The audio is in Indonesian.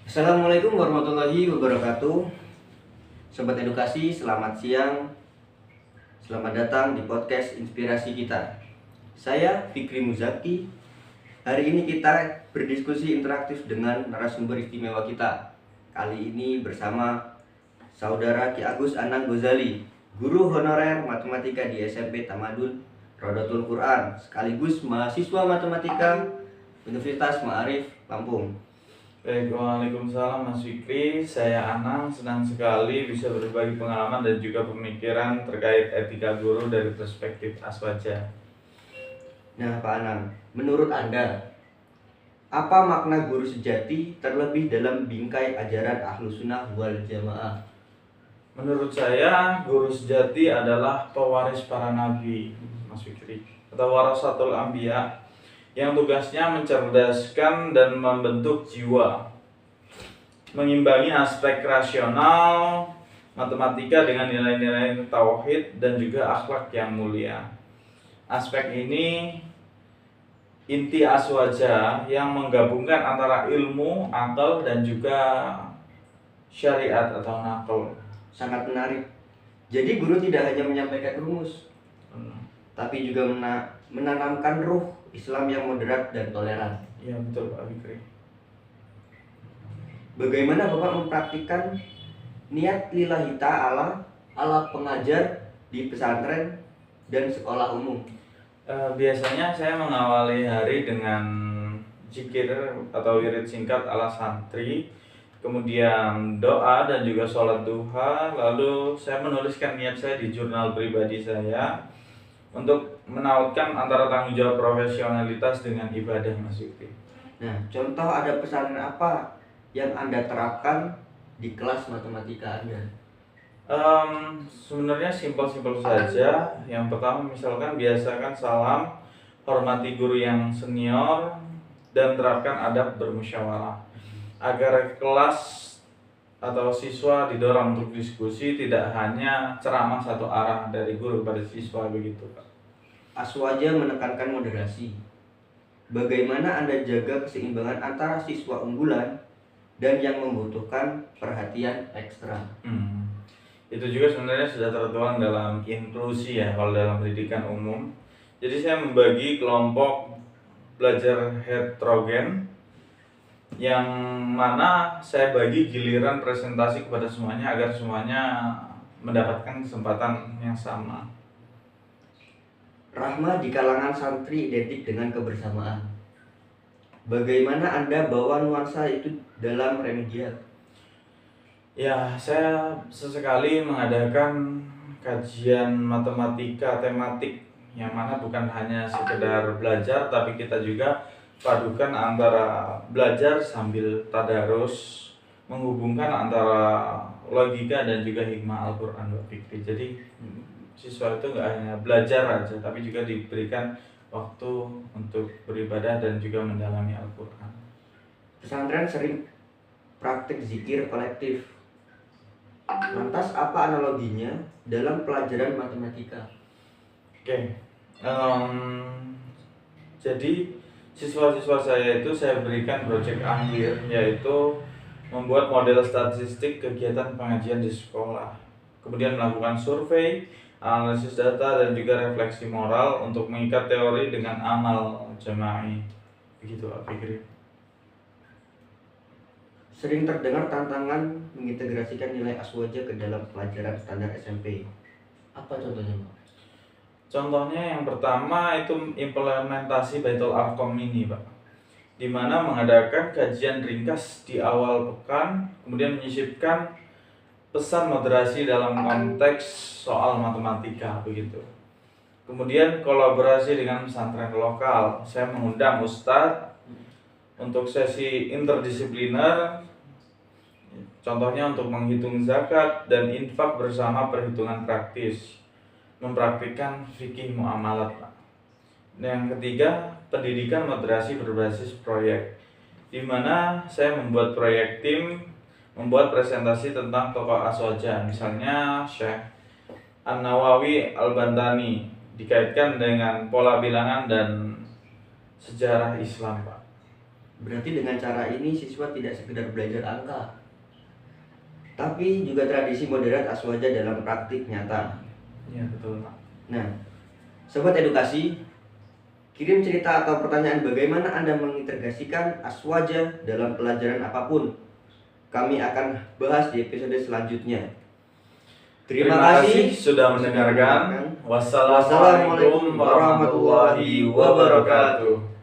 Assalamualaikum warahmatullahi wabarakatuh. Sobat edukasi, selamat siang. Selamat datang di podcast Inspirasi Kita. Saya Fikri Muzaki. Hari ini kita berdiskusi interaktif dengan narasumber istimewa kita. Kali ini bersama Saudara Ki Agus Anang Gozali, guru honorer matematika di SMP Tamadun Rodotul Quran, sekaligus mahasiswa matematika Universitas Ma'arif Lampung. Baik, Waalaikumsalam Mas Fikri. Saya Anang, senang sekali bisa berbagi pengalaman dan juga pemikiran terkait etika guru dari perspektif Aswaja. Nah, Pak Anang, menurut Anda, apa makna guru sejati terlebih dalam bingkai ajaran Ahlus Sunnah wal Jamaah? Menurut saya, guru sejati adalah pewaris para nabi, Mas Fikri, atau warasatul anbiya, yang tugasnya mencerdaskan dan membentuk jiwa, mengimbangi aspek rasional matematika dengan nilai-nilai tauhid dan juga akhlak yang mulia. Aspek ini inti aswaja yang menggabungkan antara ilmu, akal, dan juga syariat atau nakal. Sangat menarik. Jadi guru tidak hanya menyampaikan rumus, tapi juga menanamkan ruh Islam yang moderat dan toleran. Iya, betul Pak Fikri. Bagaimana Bapak mempraktikkan niat lillahi ta'ala ala pengajar di pesantren dan sekolah umum? Biasanya saya mengawali hari dengan zikir atau wirid singkat ala santri, kemudian doa dan juga sholat duha. Lalu saya menuliskan niat saya di jurnal pribadi saya untuk menautkan antara tanggung jawab profesionalitas dengan ibadah, Mas Yukti. Nah, contoh ada pesan apa yang Anda terapkan di kelas matematika Anda? Sebenarnya simpel-simpel saja. Yang pertama, misalkan biasakan salam, hormati guru yang senior, dan terapkan adab bermusyawarah agar kelas atau siswa didorong untuk diskusi, tidak hanya ceramah satu arah dari guru pada siswa, begitu Pak. Aswaja menekankan moderasi. Bagaimana Anda jaga keseimbangan antara siswa unggulan dan yang membutuhkan perhatian ekstra? Itu juga sebenarnya sudah tertuang dalam inklusi ya, kalau dalam pendidikan umum. Jadi saya membagi kelompok belajar heterogen, yang mana saya bagi giliran presentasi kepada semuanya agar semuanya mendapatkan kesempatan yang sama. Rahmah di kalangan santri identik dengan kebersamaan. Bagaimana Anda bawa nuansa itu dalam remedial? Ya, saya sesekali mengadakan kajian matematika tematik, yang mana bukan hanya sekedar belajar, tapi kita juga padukan antara belajar sambil tadarus, menghubungkan antara logika dan juga hikmah Al-Quran, Mbak Fikri. Jadi siswa itu nggak hanya belajar aja, tapi juga diberikan waktu untuk beribadah dan juga mendalami Al-Quran. Pesantren sering praktik zikir kolektif. Lantas apa analoginya dalam pelajaran matematika? Oke, jadi siswa-siswa saya itu saya berikan proyek akhir, yaitu membuat model statistik kegiatan pengajian di sekolah, kemudian melakukan survei, analisis data, dan juga refleksi moral untuk mengikat teori dengan amal jama'i. Begitu Pak Fikri. Sering terdengar tantangan mengintegrasikan nilai aswaja ke dalam pelajaran standar SMP. Apa contohnya, Pak? Contohnya yang pertama itu implementasi Baitul Arqam ini, Pak, di mana mengadakan kajian ringkas di awal pekan, kemudian menyisipkan pesan moderasi dalam konteks soal matematika, begitu. Kemudian kolaborasi dengan pesantren lokal, saya mengundang ustadz untuk sesi interdisipliner, contohnya untuk menghitung zakat dan infak bersama perhitungan praktis, mempraktikkan fikih muamalat, Pak. Yang ketiga, pendidikan moderasi berbasis proyek, di mana saya membuat proyek tim, membuat presentasi tentang tokoh aswaja, misalnya Syekh An-Nawawi Al-Bantani, dikaitkan dengan pola bilangan dan sejarah Islam, Pak. Berarti dengan cara ini siswa tidak sekedar belajar angka, tapi juga tradisi moderat Aswaja dalam praktik nyata. Iya, betul, Pak. Nah, Sobat Edukasi, kirim cerita atau pertanyaan bagaimana Anda mengintegrasikan Aswaja dalam pelajaran apapun. Kami akan bahas di episode selanjutnya. Terima kasih sudah mendengarkan. Wassalamualaikum warahmatullahi wabarakatuh.